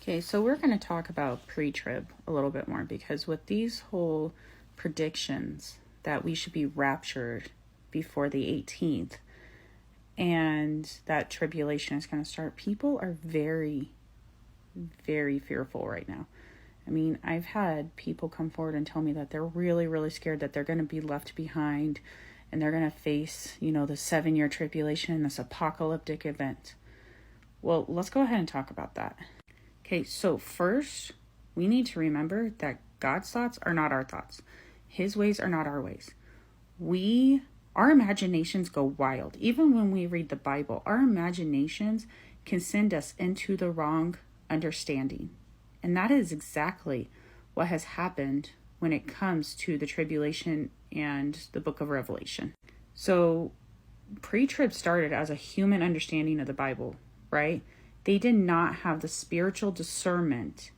Okay, so we're going to talk about pre-trib a little bit more, because with these whole predictions that we should be raptured before the 18th and that tribulation is going to start, people are very, very fearful right now. I mean, I've had people come forward and tell me that they're really, really scared that they're going to be left behind and they're going to face, the 7-year tribulation and this apocalyptic event. Well, let's go ahead and talk about that. Okay, so first, we need to remember that God's thoughts are not our thoughts. His ways are not our ways. Our imaginations go wild. Even when we read the Bible, our imaginations can send us into the wrong understanding. And that is exactly what has happened when it comes to the tribulation and the book of Revelation. So pre-trib started as a human understanding of the Bible, right? They did not have the spiritual discernment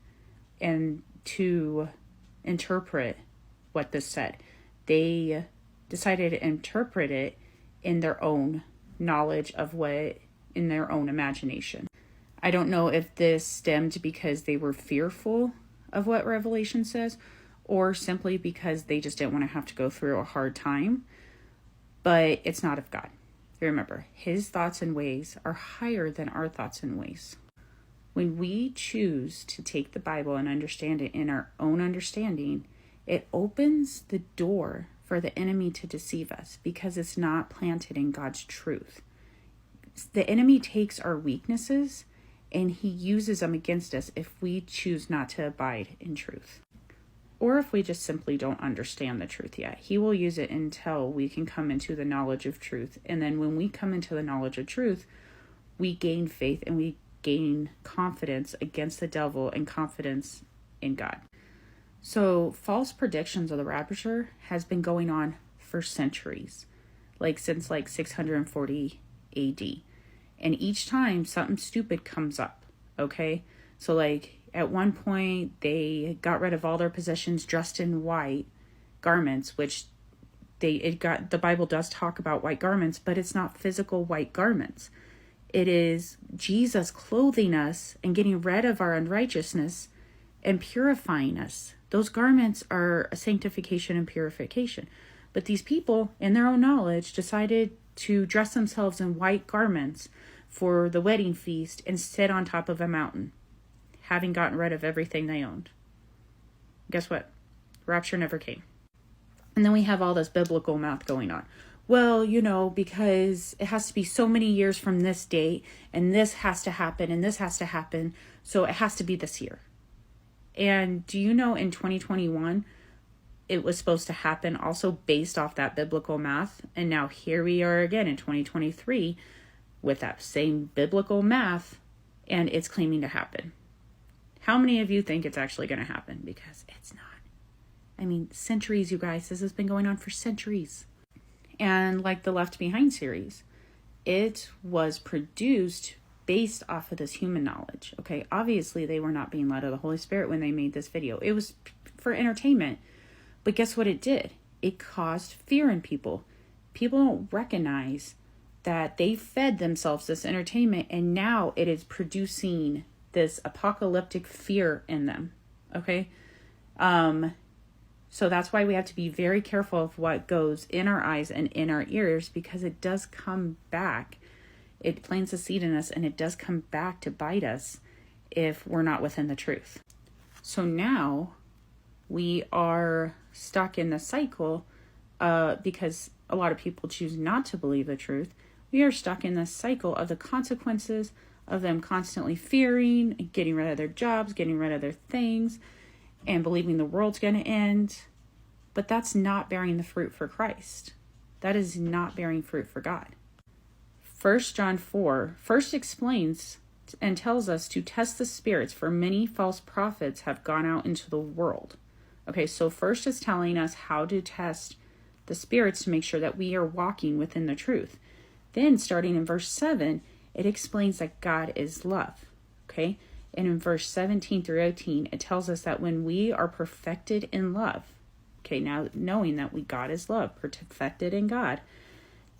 and to interpret what this said. They decided to interpret it in their own knowledge of in their own imagination. I don't know if this stemmed because they were fearful of what Revelation says, or simply because they just didn't want to have to go through a hard time, but it's not of God. Remember, his thoughts and ways are higher than our thoughts and ways. When we choose to take the Bible and understand it in our own understanding, it opens the door for the enemy to deceive us because it's not planted in God's truth. The enemy takes our weaknesses and he uses them against us if we choose not to abide in truth. Or if we just simply don't understand the truth yet. He will use it until we can come into the knowledge of truth. And then when we come into the knowledge of truth, we gain faith and we gain confidence against the devil and confidence in God. So false predictions of the rapture has been going on for centuries, since 640 AD. And each time something stupid comes up, okay? So at one point, they got rid of all their possessions dressed in white garments, which the Bible does talk about white garments, but it's not physical white garments. It is Jesus clothing us and getting rid of our unrighteousness and purifying us. Those garments are a sanctification and purification. But these people, in their own knowledge, decided to dress themselves in white garments for the wedding feast and sit on top of a mountain, having gotten rid of everything they owned. Guess what? Rapture never came. And then we have all this biblical math going on. Well, because it has to be so many years from this date, and this has to happen, and this has to happen, so it has to be this year. And do you know in 2021, it was supposed to happen also based off that biblical math? And now here we are again in 2023 with that same biblical math, and it's claiming to happen. How many of you think it's actually going to happen? Because it's not. I mean, centuries, you guys. This has been going on for centuries. And like the Left Behind series, it was produced based off of this human knowledge. Okay, obviously they were not being led of the Holy Spirit when they made this video. It was for entertainment. But guess what it did? It caused fear in people. People don't recognize that they fed themselves this entertainment, and now it is producing this apocalyptic fear in them. Okay? So that's why we have to be very careful of what goes in our eyes and in our ears, because it does come back. It plants a seed in us, and it does come back to bite us if we're not within the truth. So now we are stuck in the cycle because a lot of people choose not to believe the truth. We are stuck in the cycle of the consequences of them constantly fearing, getting rid of their jobs, getting rid of their things, and believing the world's going to end. But that's not bearing the fruit for Christ. That is not bearing fruit for God. 1 John 4 first explains and tells us to test the spirits, for many false prophets have gone out into the world. Okay, so first is telling us how to test the spirits to make sure that we are walking within the truth. Then, starting in verse 7, it explains that God is love. Okay, and in verse 17 through 18, it tells us that when we are perfected in love, okay, now knowing that God is love, perfected in God,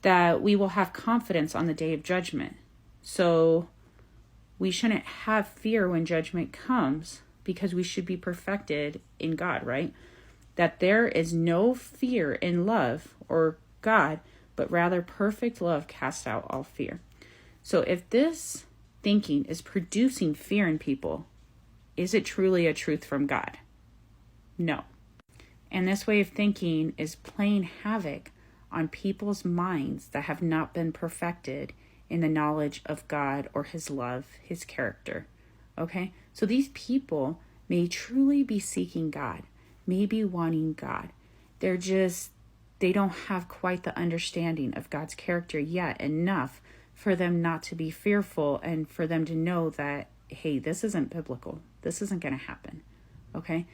that we will have confidence on the day of judgment. So we shouldn't have fear when judgment comes because we should be perfected in God, right? That there is no fear in love or God, but rather perfect love casts out all fear. So if this thinking is producing fear in people, is it truly a truth from God? No. And this way of thinking is playing havoc on people's minds that have not been perfected in the knowledge of God or his love, his character. Okay? So these people may truly be seeking God, may be wanting God. They don't have quite the understanding of God's character yet enough for them not to be fearful and for them to know that, hey, this isn't biblical. This isn't going to happen. Okay?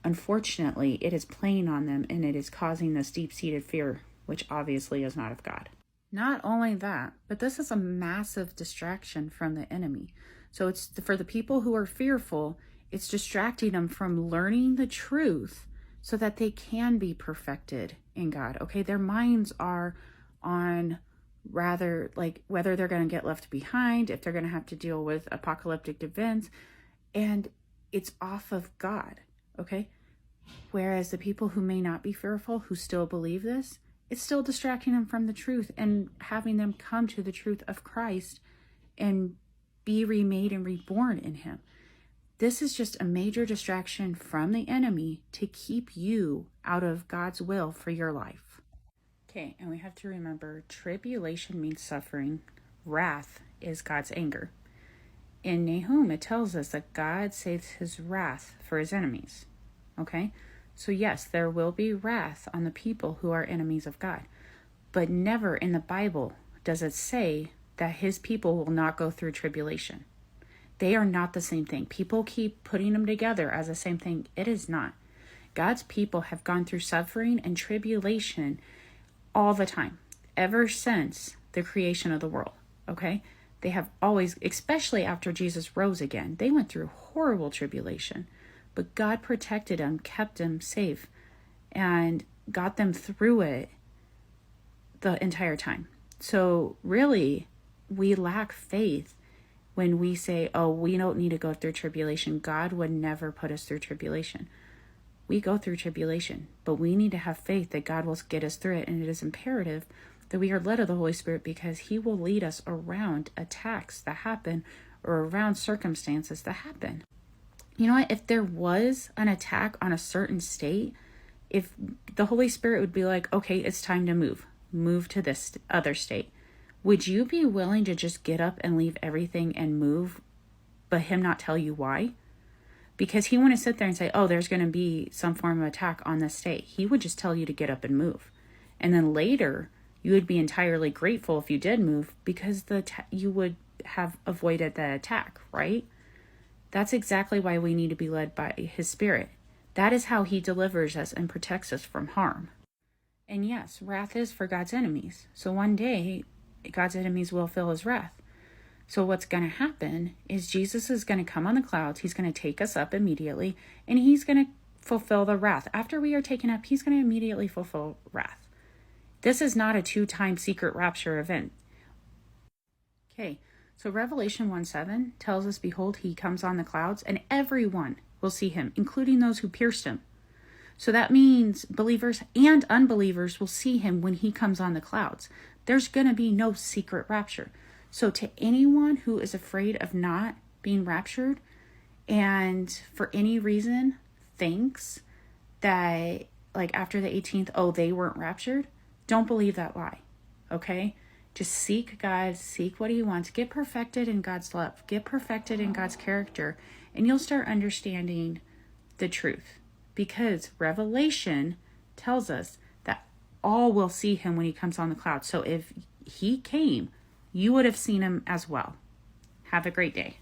Unfortunately, it is playing on them and it is causing this deep-seated fear, which obviously is not of God. Not only that, but this is a massive distraction from the enemy. So it's for the people who are fearful, it's distracting them from learning the truth so that they can be perfected in God. Okay, their minds are on rather like whether they're going to get left behind, if they're going to have to deal with apocalyptic events, and it's off of God. Okay, whereas the people who may not be fearful, who still believe this, it's still distracting them from the truth and having them come to the truth of Christ and be remade and reborn in him. This is just a major distraction from the enemy to keep you out of God's will for your life. Okay, and we have to remember tribulation means suffering. Wrath is God's anger. In Nahum, it tells us that God saves his wrath for his enemies. Okay? So yes, there will be wrath on the people who are enemies of God. But never in the Bible does it say that his people will not go through tribulation. They are not the same thing. People keep putting them together as the same thing. It is not. God's people have gone through suffering and tribulation all the time, ever since the creation of the world. Okay? They have always, especially after Jesus rose again, they went through horrible tribulation. But God protected them, kept them safe, and got them through it the entire time. So really, we lack faith when we say, oh, we don't need to go through tribulation. God would never put us through tribulation. We go through tribulation, but we need to have faith that God will get us through it. And it is imperative that we are led of the Holy Spirit because he will lead us around attacks that happen or around circumstances that happen. You know what? If there was an attack on a certain state, if the Holy Spirit would be like, okay, it's time to move to this other state, would you be willing to just get up and leave everything and move, but him not tell you why? Because he wouldn't sit there and say, oh, there's going to be some form of attack on this state. He would just tell you to get up and move. And then later, you would be entirely grateful if you did move because you would have avoided the attack, right? That's exactly why we need to be led by his Spirit. That is how he delivers us and protects us from harm. And yes, wrath is for God's enemies. So one day, God's enemies will feel his wrath. So what's going to happen is Jesus is going to come on the clouds. He's going to take us up immediately, and he's going to fulfill the wrath. After we are taken up, he's going to immediately fulfill wrath. This is not a 2-time secret rapture event. Okay. So Revelation 1:7 tells us, behold, he comes on the clouds, and everyone will see him, including those who pierced him. So that means believers and unbelievers will see him when he comes on the clouds. There's going to be no secret rapture. So to anyone who is afraid of not being raptured and for any reason thinks that like after the 18th, oh, they weren't raptured, don't believe that lie. Okay? Just seek God, seek what he wants, get perfected in God's love, get perfected in God's character, and you'll start understanding the truth. Because Revelation tells us that all will see him when he comes on the cloud. So if he came, you would have seen him as well. Have a great day.